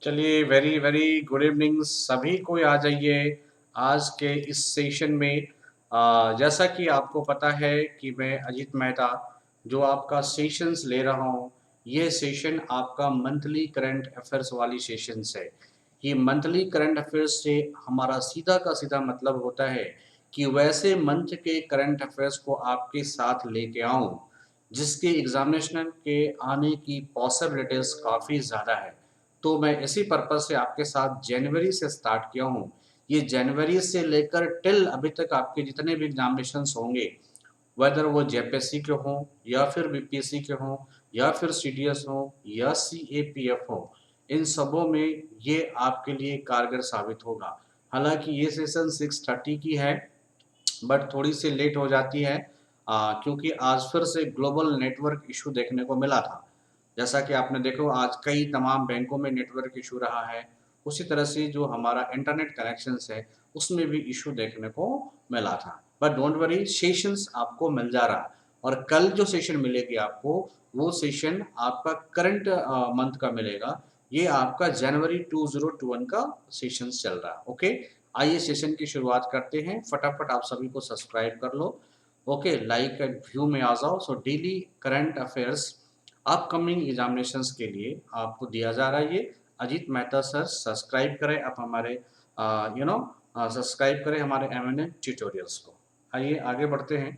चलिए very very good evening सभी को आ जाइए आज के इस सेशन में। जैसा कि आपको पता है कि मैं अजीत मेहता जो आपका सेशंस ले रहा हूँ, ये सेशन आपका मंथली करंट अफेयर्स वाली सेशंस है। ये मंथली करंट अफेयर्स से हमारा सीधा का सीधा मतलब होता है कि वैसे मंथ के करंट अफेयर्स को आपके साथ लेके आऊँ जिसके एग्जामिनेशन के आने की पॉसिबिलिटीज काफ़ी ज़्यादा है। तो मैं इसी पर्पज से आपके साथ जनवरी से स्टार्ट किया हूँ। ये जनवरी से लेकर टिल अभी तक आपके जितने भी एग्जामिनेशंस होंगे, वेदर वो जेपीएससी के हों या फिर बीपीएससी के हों या फिर सीडीएस हो या सीएपीएफ हो, इन सबों में ये आपके लिए कारगर साबित होगा। हालांकि ये सेशन 6:30 की है, बट थोड़ी सी लेट हो जाती है क्योंकि आज फिर से ग्लोबल नेटवर्क इशू देखने को मिला था। जैसा कि आपने देखो आज कई तमाम बैंकों में नेटवर्क इशू रहा है, उसी तरह से जो हमारा इंटरनेट कनेक्शंस है उसमें भी इशू देखने को मिला था। बट डोंट वरी, सेशंस आपको मिल जा रहा है और कल जो सेशन मिलेगी आपको, वो सेशन आपका करंट मंथ का मिलेगा। ये आपका जनवरी 2021 का सेशन चल रहा है। ओके, आइए सेशन की शुरुआत करते हैं। फटाफट आप सभी को सब्सक्राइब कर लो। ओके, लाइक एंड व्यू में आ जाओ। So daily current affairs upcoming examinations के लिए आपको दिया जा रहा है। ये अजीत मेहता सर, सब्सक्राइब करें आप हमारे सब्सक्राइब करें हमारे एमएनए ट्यूटोरियल्स को। आइए आगे बढ़ते हैं।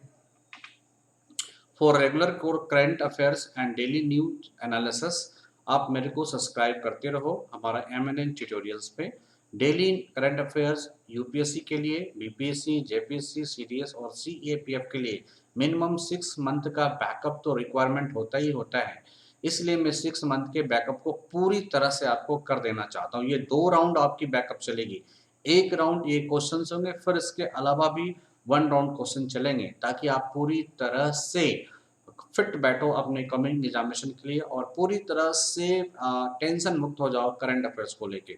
For regular current affairs and daily news analysis आप मेरे को सब्सक्राइब करते रहो हमारा एमएनएन ट्यूटोरियल्स पे। डेली करंट अफेयर्स यूपीएससी के लिए, बीपीएससी, जेपीएससी, सीडीएस और सीएपीएफ के लिए मिनिमम 6 मंथ का बैकअप तो रिक्वायरमेंट होता ही होता है। इसलिए मैं 6 मंथ के बैकअप को पूरी तरह से आपको कर देना चाहता हूँ। ये 2 राउंड आपकी बैकअप चलेगी। एक राउंड ये क्वेश्चन होंगे, फिर इसके अलावा भी 1 राउंड क्वेश्चन चलेंगे, ताकि आप पूरी तरह से फिट बैठो अपने कमिंग एग्जामिनेशन के लिए और पूरी तरह से टेंशन मुक्त हो जाओ करंट अफेयर्स को लेके।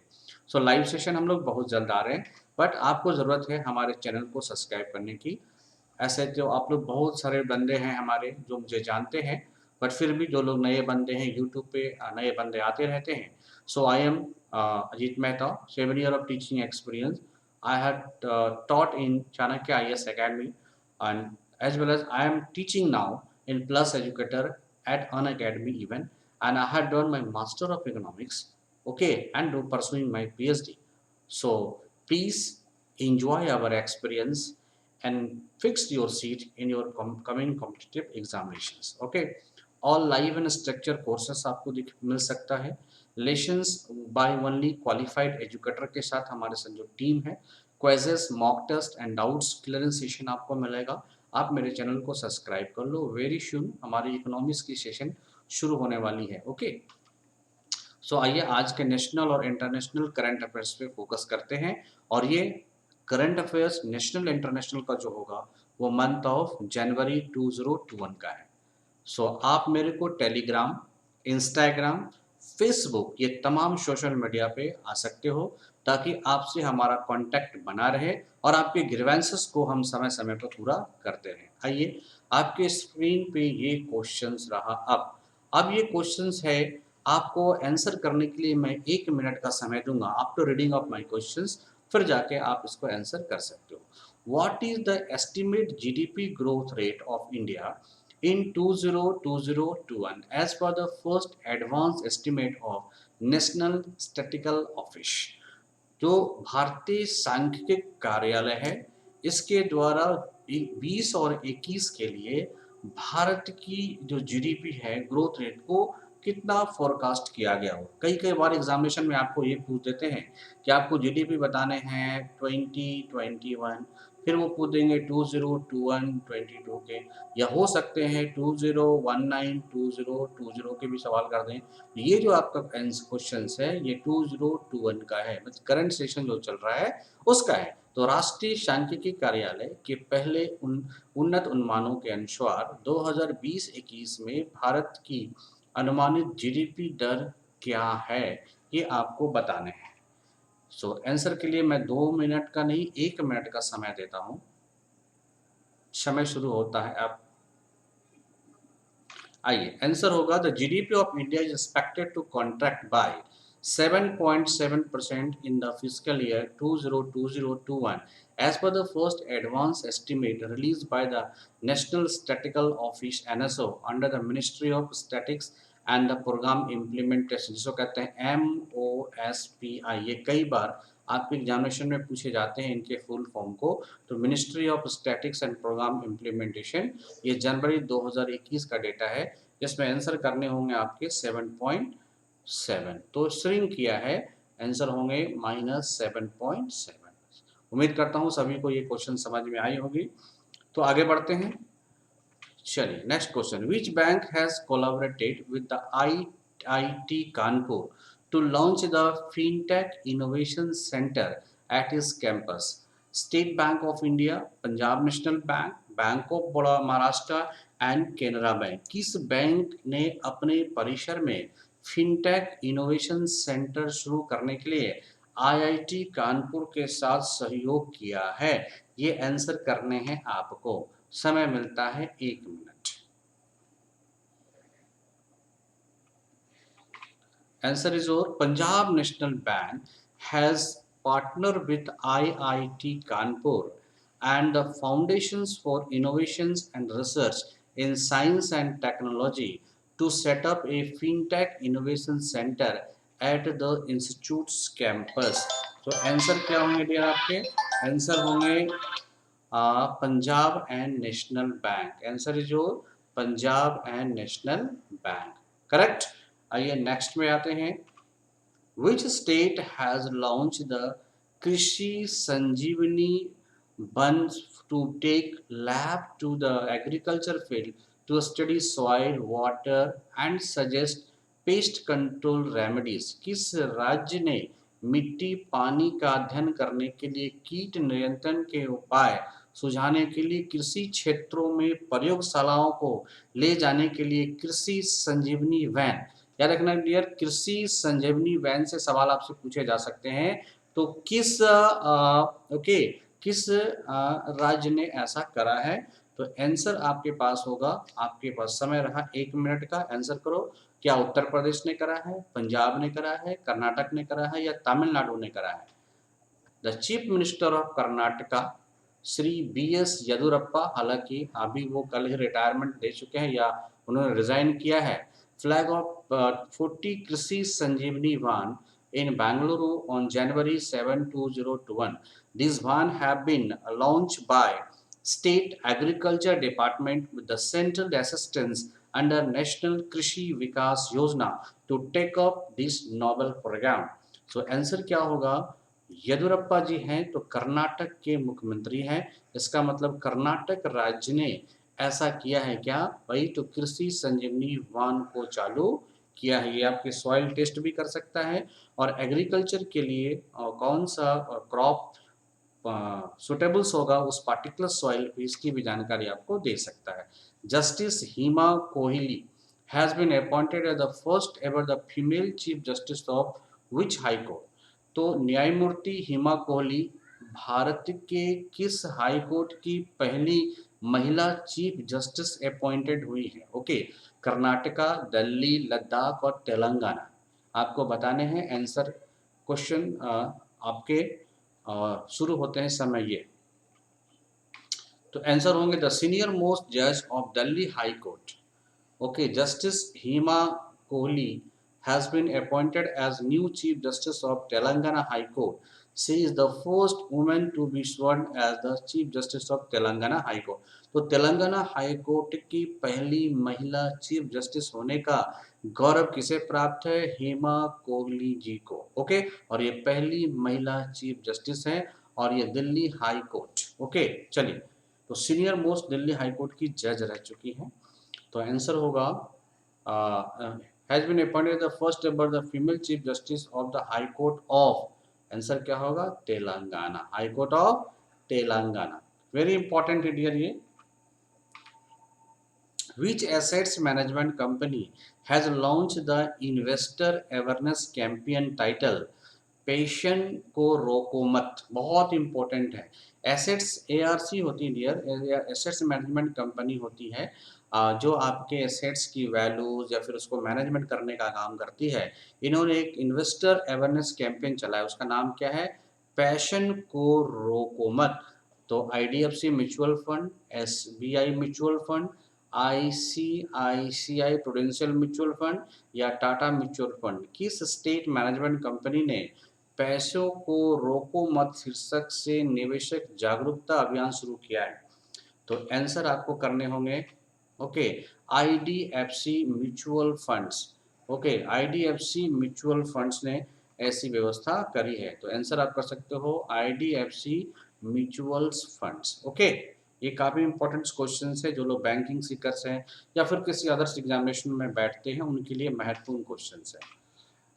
सो लाइव सेशन हम लोग बहुत जल्द आ रहे हैं, बट आपको ज़रूरत है हमारे चैनल को सब्सक्राइब करने की। ऐसे तो आप लोग बहुत सारे बंदे हैं हमारे जो मुझे जानते हैं, बट फिर भी जो लोग नए बंदे हैं यूट्यूब पे, नए बंदे आते रहते हैं। So I am Ajit Mehta, 7 year of teaching experience. I had taught in Chanakya IS Academy, and as well as I am teaching now in Plus Educator at An Academy even, and I had done my Master of Economics, okay, and pursuing my PhD. So please enjoy our experience and fix your seat in your coming competitive examinations. Okay, all live and structure courses आपको मिल सकता है। Lessons by only qualified educator के साथ हमारे साथ जो team है, quizzes, mock test and doubts clearance session आपको मिलेगा। आप मेरे चैनल को सब्सक्राइब कर लो। वेरी सून हमारी इकोनॉमिक्स की सेशन शुरू होने वाली है। ओके, सो आइए आज के नेशनल और इंटरनेशनल करंट अफेयर्स पे फोकस करते हैं। और ये करंट अफेयर्स नेशनल इंटरनेशनल का जो होगा वो मंथ ऑफ जनवरी 2021 का है। सो आप मेरे को टेलीग्राम, इंस्टाग्राम, फेसबुक, ये तमाम सोशल मीडिया पे आ सकते हो, ताकि आपसे हमारा कांटेक्ट बना रहे और आपके ग्रीवेंसेस को हम समय समय पर पूरा करते रहें। आइए आपके स्क्रीन पे ये क्वेश्चंस रहा। अब ये क्वेश्चंस है, आपको आंसर करने के लिए मैं 1 मिनट का समय दूंगा after reading of my questions, फिर जाके आप इसको आंसर कर सकते हो। What is the estimate GDP growth rate of India in 2020-21 as per the first advanced estimate of National Statistical Office? जो भारतीय सांख्यिकी कार्यालय है, इसके द्वारा 20 और 21 के लिए भारत की जो जीडीपी है ग्रोथ रेट को कितना फोरकास्ट किया गया हो। कई कई बार एग्जामिनेशन में आपको ये पूछ देते हैं कि आपको जीडीपी बताने हैं 2021, फिर वो पूछ देंगे 2021 22 के, या हो सकते हैं 2019 2020 के भी सवाल कर दें। ये जो आपका क्वेश्चन है ये 2021 का है, मतलब करंट सेशन जो चल रहा है उसका है। तो राष्ट्रीय सांख्यिकी कार्यालय के पहले उन्नत अनुमानों के अनुसार 2020-21 में भारत की अनुमानित जीडीपी दर क्या है, ये आपको बताने हैं। सो आंसर के लिए मैं 2 मिनट का नहीं 1 मिनट का समय देता हूँ। समय शुरू होता है अब। आइए आंसर होगा, the GDP of India is expected to contract by 7.7% in the fiscal year 2020-21, as per the first advance estimate released by the National Statistical Office (NSO) under the Ministry of Statistics and the programme implementation, जिसको कहते हैं MOSPI। ये कई बार आपके examination में पूछे जाते हैं इनके फुल फॉर्म को। तो ministry of statics and programme implementation, ये जनवरी 2021 का डेटा है, जिसमें आंसर करने होंगे आपके 7.7। तो श्रिंक किया है, आंसर होंगे -7.7। उम्मीद करता हूँ सभी को ये क्वेश्चन समझ में आई होगी। तो आगे बढ़ते हैं। चलिए next question, which bank has collaborated with the IIT Kanpur to launch the fintech innovation centre at its campus? State Bank of India, Punjab National Bank, Bank of Maharashtra and Canara Bank. किस बैंक ने अपने परिसर में फिनटेक इनोवेशन सेंटर शुरू करने के लिए IIT Kanpur के साथ सहयोग किया है? ये आंसर करने हैं आपको, समय मिलता है 1 मिनट। आंसर इज और Punjab National bank has partnered with IIT Kanpur and the Foundations for Innovations and Research in Science and Technology to set up a FinTech Innovation Center at the Institute's campus। तो answer क्या होंगे dear आपके? Answer होंगे Punjab and National Bank. Answer is your Punjab and National Bank, correct. आइए next में आते हैं। Which state has launch the Krishi Sanjivani van to take lab to the agriculture field to study soil water and suggest pest control remedies? किस राज्य ने मिट्टी पानी का अध्ययन करने के लिए कीट नियंत्रण के उपाय सुझाने के लिए कृषि क्षेत्रों में प्रयोगशालाओं को ले जाने के लिए कृषि संजीवनी वैन? याद रखना डियर, कृषि संजीवनी वैन से सवाल आपसे पूछे जा सकते हैं। तो किस किस राज्य ने ऐसा करा है? तो आंसर आपके पास होगा, आपके पास समय रहा 1 मिनट का, आंसर करो। क्या उत्तर प्रदेश ने करा है, पंजाब ने करा है, कर्नाटक ने करा है या तमिलनाडु ने करा है? The chief minister of Karnataka Shri BS Yediyurappa, हालांकि अभी वो कल ही रिटायरमेंट दे चुके हैं या उन्होंने रिजाइन किया है, फ्लैग ऑफ 40 कृषि संजीवनी वान in Bangalore on January 7, 2021. These vans have been launched by State Agriculture Department with the central assistance under National Krishi Vikas Yojana to take up this novel program. So answer क्या होगा? येदियुरप्पा जी हैं तो कर्नाटक के मुख्यमंत्री हैं, इसका मतलब कर्नाटक राज्य ने ऐसा किया है क्या भाई? तो कृषि संजीवनी वान को चालू किया है। ये आपके सॉइल टेस्ट भी कर सकता है और एग्रीकल्चर के लिए कौन सा क्रॉप सुटेबल्स होगा उस पार्टिकुलर सॉइल पे, इसकी भी जानकारी आपको दे सकता है। Justice Hima Kohli has been appointed as the first ever the female chief justice of which high court? तो न्यायमूर्ति हिमा कोहली भारत के किस हाई कोर्ट की पहली महिला चीफ जस्टिस अपॉइंटेड हुई है? ओके, कर्नाटका, दिल्ली, लद्दाख और तेलंगाना आपको बताने हैं आंसर। क्वेश्चन आपके शुरू होते हैं समय ये। तो आंसर होंगे द सीनियर मोस्ट जज of Delhi high court. Okay, justice Hima Kohli has been appointed as new Chief Justice of Telangana High Court. She is the first woman to be sworn as the Chief Justice of Telangana High Court. तो Telangana high court की पहली महिला chief justice होने का गौरव किसे प्राप्त है? हेमा कोहली जी को। ओके, और ये पहली महिला चीफ जस्टिस हैं और ये दिल्ली हाई कोर्ट। ओके, चलिए, तो senior most Delhi high court की जज रह चुकी हैं। तो आंसर होगा has been appointed the first ever the female chief justice of the high court of, answer क्या होगा? Telangana, high court of Telangana. Very important है डियर ये। Which assets management company has launched the investor awareness campaign title पेशन को रोको मत? बहुत important है। Assets ARC होती है डियर, एसेट्स मैनेजमेंट कंपनी होती है जो आपके एसेट्स की वैल्यूज या फिर उसको मैनेजमेंट करने का काम करती है। इन्होंने एक इन्वेस्टर अवेयरनेस कैंपेन चलाया, उसका नाम क्या है? पैशन को रोको मत। तो IDFC mutual fund, SBI mutual fund, ICICI prudential mutual fund या टाटा म्यूचुअल फंड, किस स्टेट मैनेजमेंट कंपनी ने पैसों को रोको मत शीर्षक से निवेशक जागरूकता अभियान शुरू किया है? तो आंसर आपको करने होंगे, okay, IDFC mutual funds. Okay, IDFC mutual funds ने ऐसी व्यवस्था करी है। तो आंसर आप कर सकते हो आईडीएफसी म्यूचुअल फंड्स। ओके, ये काफ़ी इंपॉर्टेंट क्वेश्चन है, जो लोग बैंकिंग सीकर्स हैं या फिर किसी अदर्स एग्जामिनेशन में बैठते हैं उनके लिए महत्वपूर्ण क्वेश्चन है।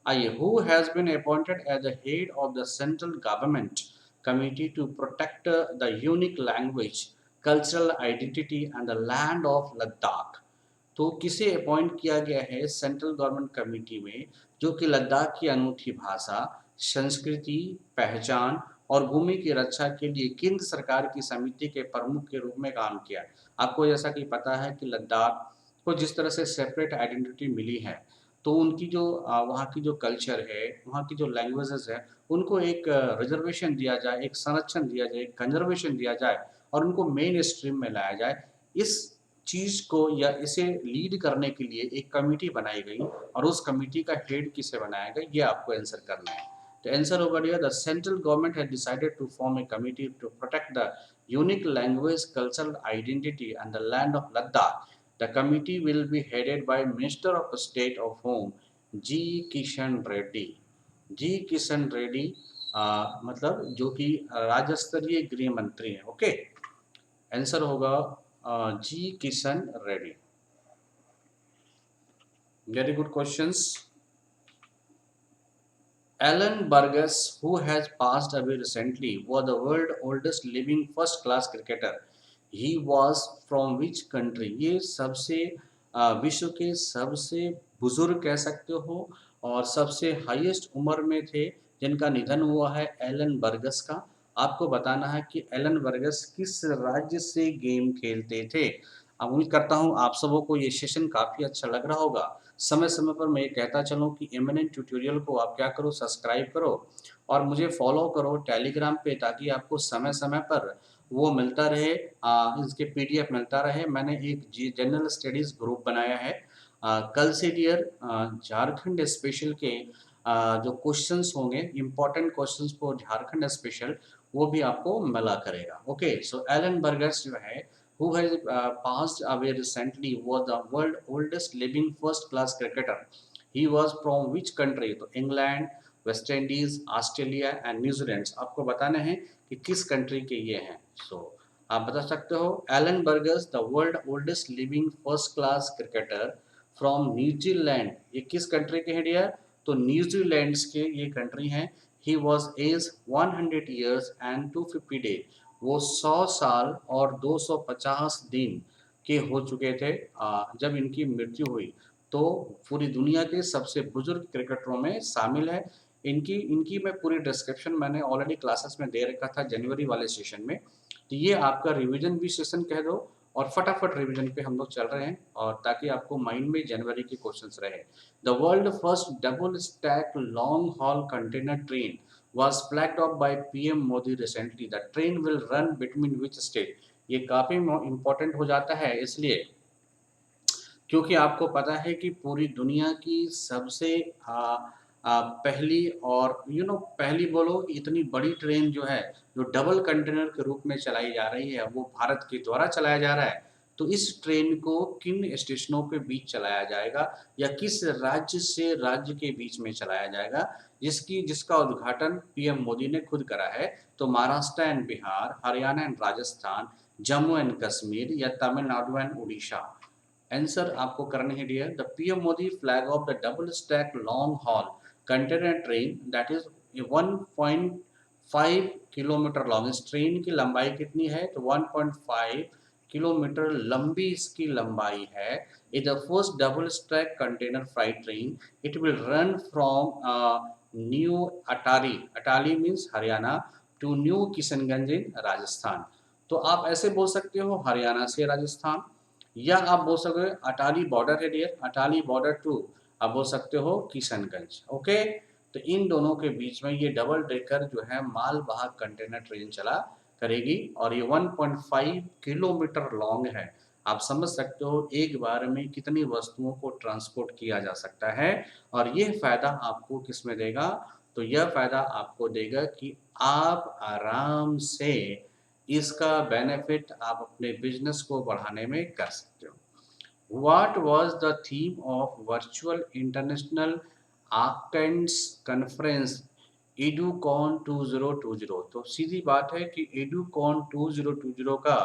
आइए, who has been appointed as the head of the central government committee to protect the unique language, cultural identity and the land of Ladakh? तो किसे अपॉइंट किया गया है सेंट्रल गवर्नमेंट कमेटी में, जो कि लद्दाख की अनूठी भाषा, संस्कृति, पहचान और भूमि की रक्षा के लिए केंद्र सरकार की समिति के प्रमुख के रूप में काम किया? आपको जैसा कि पता है कि लद्दाख को जिस तरह से सेपरेट आइडेंटिटी मिली है, तो उनकी जो वहाँ की जो कल्चर है, वहाँ की जो लैंग्वेजेस है, उनको एक रिजर्वेशन दिया जाए, एक संरक्षण दिया जाए, एक कंजर्वेशन दिया जाए और उनको मेन स्ट्रीम में लाया जाए। इस चीज़ को या इसे लीड करने के लिए एक कमिटी बनाई गई और उस कमिटी का हेड किसे बनाया गया, ये आपको आंसर करना है। तो आंसर होगा dear, the central government has decided to form a committee to protect the unique language, cultural identity and the land of Ladakh. The committee will be headed by minister of state of home G Kishan Reddy. G Kishan Reddy मतलब जो कि राज्य स्तरीय गृह मंत्री हैं। Okay, answer होगा जी Kishan Reddy. Very good questions. Alan Burgess, who has passed away recently, was the world's oldest living first-class cricketer. He was from which country? ये सबसे विश्व के सबसे बुजुर्ग कह सकते हो और सबसे हाईएस्ट उम्र में थे जिनका निधन हुआ है एलन बर्गस का। आपको बताना है कि एलन बर्गस किस राज्य से गेम खेलते थे। अब उम्मीद करता हूँ आप सबों को ये सेशन काफ़ी अच्छा लग रहा होगा। समय समय पर मैं ये कहता चलूँ कि एमिनेंट ट्यूटोरियल को आप क्या करो, सब्सक्राइब करो और मुझे फॉलो करो टेलीग्राम पे, ताकि आपको समय समय पर वो मिलता रहे, इसके पीडीएफ मिलता रहे। मैंने एक जनरल स्टडीज़ ग्रुप बनाया है। कल से डियर झारखंड स्पेशल के जो क्वेश्चंस होंगे, important questions for Jharkhand special, वो भी आपको मिला करेगा। ओके, सो एलन बर्गस जो है, who has passed away recently, was the world's oldest living first-class cricketer. He was from which country? तो England, West Indies, Australia and New Zealand. आपको बताना है कि किस कंट्री के ये हैं। सो आप बता सकते हो Alan Burgess, the world oldest living first class cricketer from New Zealand. ये किस कंट्री के हैं डियर? तो न्यूजीलैंड के ये कंट्री हैं। He was age 100 years and 250 day. वो 100 साल और 250 दिन के हो चुके थे जब इनकी मृत्यु हुई। तो पूरी दुनिया के सबसे बुजुर्ग क्रिकेटरों में शामिल है। इनकी इनकी मैं पूरी डिस्क्रिप्शन मैंने ऑलरेडी क्लासेस में दे रखा था जनवरी वाले सेशन में। तो ये आपका रिवीजन भी सेशन कह दो और फटाफट रिवीजन पे हम लोग चल रहे हैं, और ताकि आपको माइंड में जनवरी के क्वेश्चंस रहे। The world first double stack long haul container train was flagged off by PM Modi recently. The train will run between which state? ये काफ़ी इम्पोर्टेंट हो जाता है इसलिए क्योंकि आपको पता है कि पूरी दुनिया की सबसे पहली और पहली बोलो, इतनी बड़ी ट्रेन जो है, जो डबल कंटेनर के रूप में चलाई जा रही है, वो भारत के द्वारा चलाया जा रहा है। तो इस ट्रेन को किन स्टेशनों के बीच चलाया जाएगा या किस राज्य से राज्य के बीच में चलाया जाएगा, जिसका उद्घाटन पीएम मोदी ने खुद करा है? तो Maharashtra and Bihar, Haryana and Rajasthan, Jammu and Kashmir या तमिलनाडु एंड उड़ीसा। आंसर आपको करने हैं dear, the PM Modi flag off the double stack long haul container train that is 1.5 kilometre long. इस ट्रेन की लंबाई कितनी है? तो 1.5 किलोमीटर लंबी इसकी लंबाई है। Is the first double stack container freight train. It will run from New Atari, Atari means Haryana, to New Kishanganj in Rajasthan. तो आप ऐसे बोल सकते हो हरियाणा से राजस्थान, या आप बोल सकते हो अटारी बॉर्डर है डियर, अटारी बॉर्डर टू आप बोल सकते हो किशनगंज। ओके, तो इन दोनों के बीच में ये डबल डेकर जो है माल वाहक कंटेनर ट्रेन चला करेगी और ये 1.5 किलोमीटर लॉन्ग है। आप समझ सकते हो एक बार में कितनी वस्तुओं को ट्रांसपोर्ट किया जा सकता है। और ये फायदा आपको किस में देगा, तो यह फायदा आपको देगा कि आप आराम से इसका बेनिफिट आप अपने बिजनेस को बढ़ाने में कर सकते हो। What was the theme of virtual international Archons conference EduCon 2020? तो सीधी बात है कि EduCon 2020 का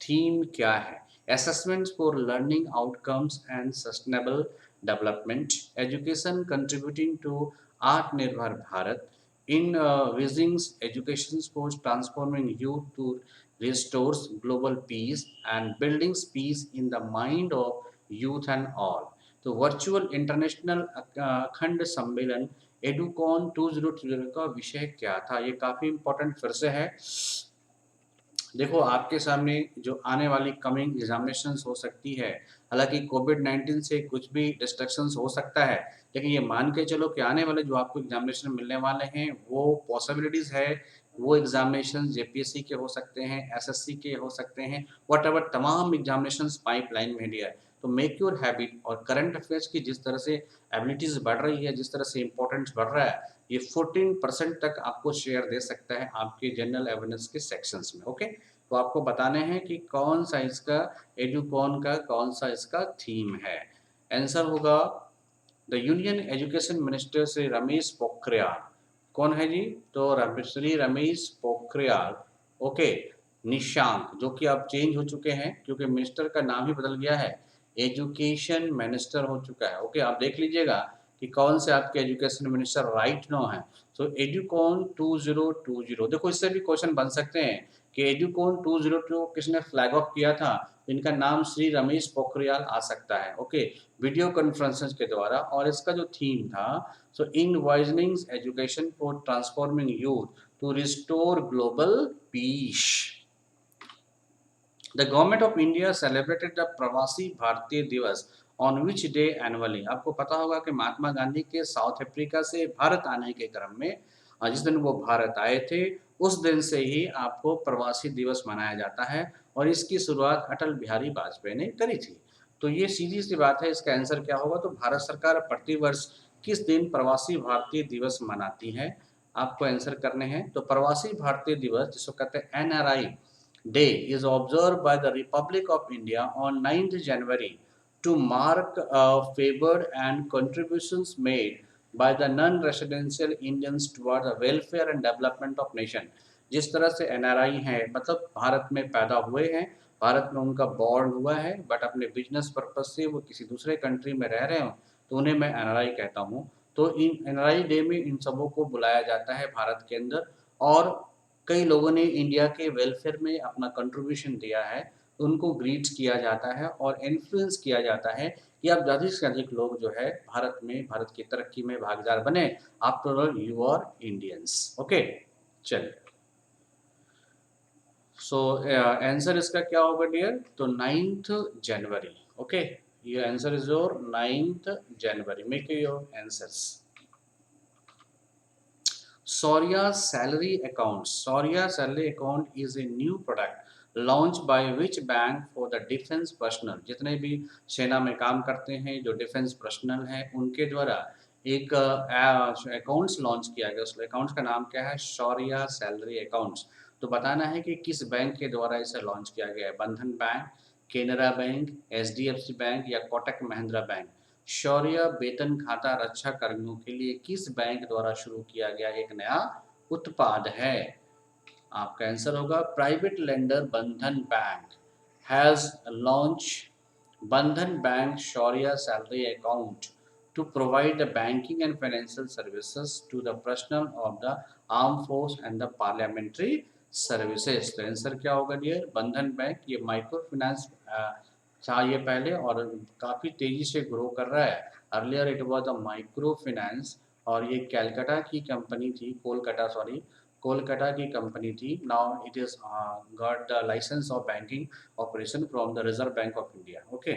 थीम क्या है? Assessments for learning outcomes and sustainable development, education contributing to Atmanirbhar Bharat, in Wizings education for transforming youth to restores global peace and buildings peace in the mind of youth and all। तो virtual international अखंड सम्मेलन एडुकॉन 2020 का विषय क्या था, ये काफ़ी important फिर से है। देखो आपके सामने जो आने वाली कमिंग एग्जामिनेशंस हो सकती है, हालांकि कोविड-19 से कुछ भी डिस्ट्रैक्शंस हो सकता है, लेकिन ये मान के चलो कि आने वाले जो आपको एग्जामिनेशन मिलने वाले हैं वो पॉसिबिलिटीज़ है, वो एग्जामिनेशन जेपीएससी के हो सकते हैं, एसएससी के हो सकते हैं, व्हाटएवर तमाम एग्जामिनेशंस पाइपलाइन में है। तो मेक योर हैबिट और करंट अफेयर्स की जिस तरह से एबिलिटीज़ बढ़ रही है, जिस तरह से इंपॉर्टेंस बढ़ रहा है, ये 14% तक आपको शेयर दे सकता है आपके जनरल अवेयरनेस के सेक्शंस में। ओके, तो आपको बताने हैं कि कौन सा इसका एडुकॉन का कौन सा इसका थीम है। आंसर होगा the union education minister Shri Ramesh Pokhriyal. कौन है जी, तो श्री रमेश पोखरियाल। ओके, निशांक जो कि अब चेंज हो चुके हैं क्योंकि मिनिस्टर का नाम ही बदल गया है, एजुकेशन मिनिस्टर हो चुका है। ओके, आप देख लीजिएगा कि कौन से आपके एजुकेशन मिनिस्टर राइट नो है। तो एडुकॉन 2020, देखो इससे भी क्वेश्चन बन सकते हैं कि एडुकॉन 2002 किसने फ्लैग ऑफ किया था, इनका नाम श्री रमेश पोखरियाल आ सकता है। ओके, वीडियो कॉन्फ्रेंसेस के द्वारा, और इसका जो थीम था सो envisioning education for transforming youth to restore global peace. The government of India celebrated the Pravasi Bharatiya दिवस ऑन विच डे एनुअली। आपको पता होगा कि महात्मा गांधी के साउथ अफ्रीका से भारत आने के क्रम में जिस दिन वो भारत आए थे उस दिन से ही आपको प्रवासी दिवस मनाया जाता है और इसकी शुरुआत अटल बिहारी वाजपेयी ने करी थी। तो ये सीधी सी बात है, इसका आंसर क्या होगा, तो भारत सरकार प्रतिवर्ष किस दिन प्रवासी भारतीय दिवस मनाती है, आपको आंसर करने हैं। तो प्रवासी भारतीय दिवस जिसको कहते हैं NRI Day is observed by the Republic of India on 9th January to mark favored and contributions made by the non-residential Indians toward the welfare and development of nation। जिस तरह से एनआरआई हैं, मतलब भारत में पैदा हुए हैं, भारत में उनका बॉर्न हुआ है, बट अपने बिजनेस पर्पज से वो किसी दूसरे कंट्री में रह रहे हो तो उन्हें मैं एनआरआई कहता हूँ। तो इन एनआरआई डे में इन सबों को बुलाया जाता है भारत के अंदर, और कई लोगों ने इंडिया के वेलफेयर में अपना कंट्रीब्यूशन दिया है, उनको ग्रीट किया जाता है और इन्फ्लुएंस किया जाता है कि अब अधिक से अधिक लोग जो है भारत में भारत की तरक्की में भागीदार बने। After all you are Indians. Okay, चलिए, सो आंसर इसका क्या होगा डियर, तो 9th जनवरी। ओके, ये answer is your 9th January. Make your answers. Shaurya salary account. Shaurya salary account is a new product launched by which bank for the defense personnel। जितने भी सेना में काम करते हैं जो डिफेंस पर्सनल हैं उनके द्वारा एक अकाउंट्स लॉन्च किया गया। उस अकाउंट्स का नाम क्या है, शौर्या सैलरी अकाउंट्स। तो बताना है कि किस बैंक के द्वारा इसे लॉन्च किया गया है, बंधन bank, Canara bank, HDFC bank या कोटक महिंद्रा बैंक। शौर्य वेतन खाता रक्षा कर्मियों के लिए किस बैंक द्वारा शुरू किया गया एक नया उत्पाद है, आपका आंसर होगा प्राइवेट लेंडर बंधन बैंक हैज लॉन्च बंधन bank Shaurya salary account to provide the banking and financial services to the personnel of the armed force and the parliamentary services। तो आंसर क्या होगा डियर, बंधन बैंक। ये micro finance था ये पहले और काफ़ी तेज़ी से ग्रो कर रहा है। Earlier it was a micro finance और ये कैलकाटा की कंपनी थी, कोलकाता सॉरी, कोलकाता की कंपनी थी। Now it is got the licence of banking operation from the Reserve Bank of India. Okay,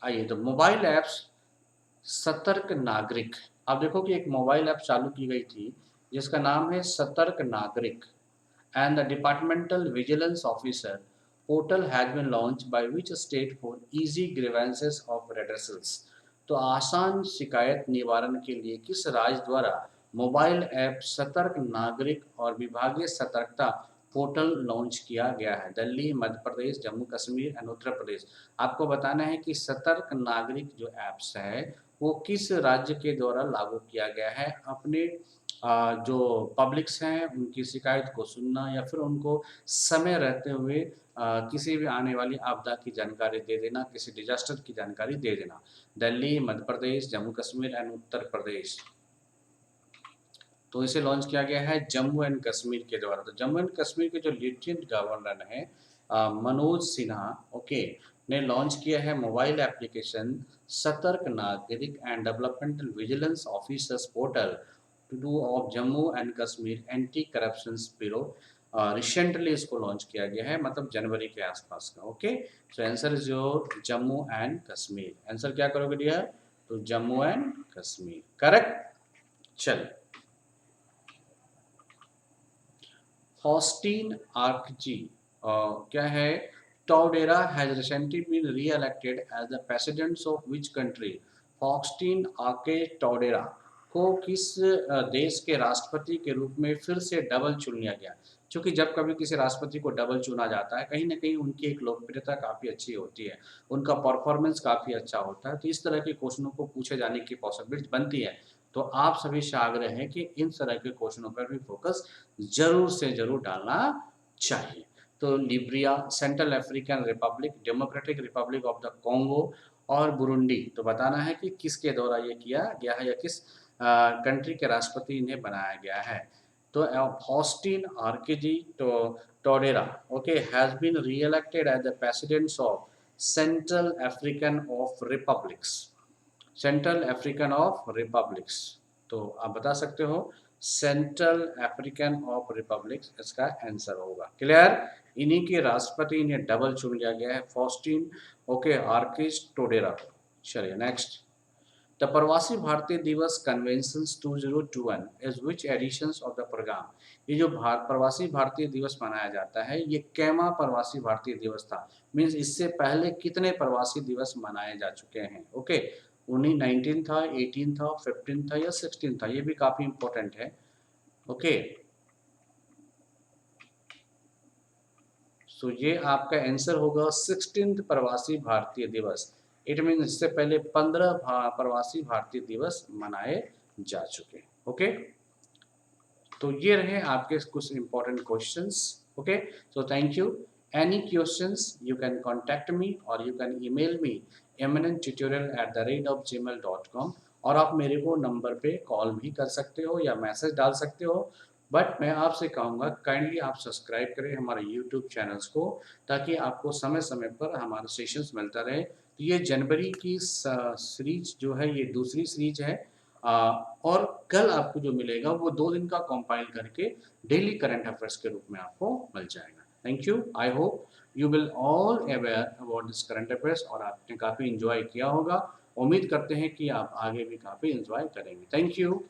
आइए तो मोबाइल ऐप्स सतर्क नागरिक। आप देखो कि एक मोबाइल ऐप चालू की गई थी जिसका नाम है सतर्क नागरिक, and the departmental vigilance officer portal has been launched by which state for easy grievances of redressals। तो आसान शिकायत निवारण के लिए किस राज्य द्वारा मोबाइल ऐप सतर्क नागरिक और विभागीय सतर्कता पोर्टल लॉन्च किया गया है? दिल्ली, मध्य प्रदेश, जम्मू कश्मीर एंड उत्तर प्रदेश। आपको बताना है कि सतर्क नागरिक जो ऐप्स है वो किस राज्य के द्वारा लागू किया गया है। अपने जो पब्लिक्स हैं उनकी शिकायत को सुनना या फिर उनको समय रहते हुए किसी भी आने वाली आपदा की जानकारी दे देना, किसी डिजास्टर की जानकारी दे देना। दिल्ली, मध्य प्रदेश, जम्मू कश्मीर एंड उत्तर प्रदेश। तो इसे लॉन्च किया गया है जम्मू एंड कश्मीर के द्वारा। तो जम्मू एंड कश्मीर के जो लेफ्टिनेंट गवर्नर हैं मनोज सिन्हा, ओके, ने लॉन्च किया है mobile application Satark Nagrik and developmental vigilance officers portal to do of Jammu and Kashmir anti corruption bureau. Recently इसको लॉन्च किया गया है, मतलब जनवरी के आसपास का। Okay, so answer is your Jammu and Kashmir. Answer क्या करोगे डियर? तो जम्मू एंड कश्मीर, करेक्ट। चल, फॉस्टीन आर्कजी क्या है? Touadera has recently been reelected as the president of which country? Faustin आर्के टॉडेरा को किस देश के राष्ट्रपति के रूप में फिर से डबल चुन लिया गया? क्योंकि जब कभी किसी राष्ट्रपति को डबल चुना जाता है, कहीं ना कहीं उनकी एक लोकप्रियता काफ़ी अच्छी होती है, उनका परफॉर्मेंस काफ़ी अच्छा होता है, तो इस तरह के क्वेश्चनों को पूछे जाने की पॉसिबिलिटी बनती है। तो आप सभी से आग्रह है कि इन तरह के क्वेश्चनों पर भी फोकस जरूर से जरूर डालना चाहिए। तो Liberia, Central African Republic, Democratic Republic of the Congo और बुरुंडी। तो बताना है कि किसके द्वारा ये किया गया है या किस कंट्री के राष्ट्रपति इन्हें बनाया गया है। तो Faustin Archange Touadera, okay, has been reelected as the president of Central African of Republics, Central African of Republics. तो आप बता सकते हो सेंट्रल अफ्रीकन ऑफ रिपब्लिक्स इसका आंसर होगा। क्लियर? इन्हीं के राष्ट्रपति इन्हें डबल चुन लिया गया है, फॉस्टीन ओके आर्किस टोडेरा। चलिए next, the Pravasi Bharatiya Divas convention 2021 is which editions of the programme? ये जो प्रवासी भारतीय दिवस मनाया जाता है, ये कैमा प्रवासी भारतीय दिवस था? मीन्स इससे पहले कितने प्रवासी दिवस मनाए जा चुके हैं? ओके, 19 था, 18 था, 15 था या 16 था? ये भी काफी इंपॉर्टेंट है। ओके, सो ये आपका आंसर होगा 16 प्रवासी भारतीय दिवस। इट मीन इससे पहले 15 प्रवासी भारतीय दिवस मनाए जा चुके। ओके, तो ये रहे आपके कुछ important questions. Okay, so thank you. Any questions you can contact me और you can email me eminenttutorial@gmail.com। और आप मेरे को नंबर पे कॉल भी कर सकते हो या मैसेज डाल सकते हो। बट मैं आपसे कहूँगा काइंडली आप सब्सक्राइब करें हमारे यूट्यूब चैनल्स को, ताकि आपको समय समय पर हमारे सेशंस मिलता रहे। तो ये जनवरी की सीरीज जो है, ये दूसरी सीरीज है। और कल आपको जो मिलेगा वो 2 दिन का कंपाइल करके डेली करंट अफेयर्स के रूप में आपको मिल जाएगा। Thank you. I hope you will all aware about this current affairs और आपने काफ़ी इंजॉय किया होगा। उम्मीद करते हैं कि आप आगे भी काफ़ी इंजॉय करेंगे। Thank you.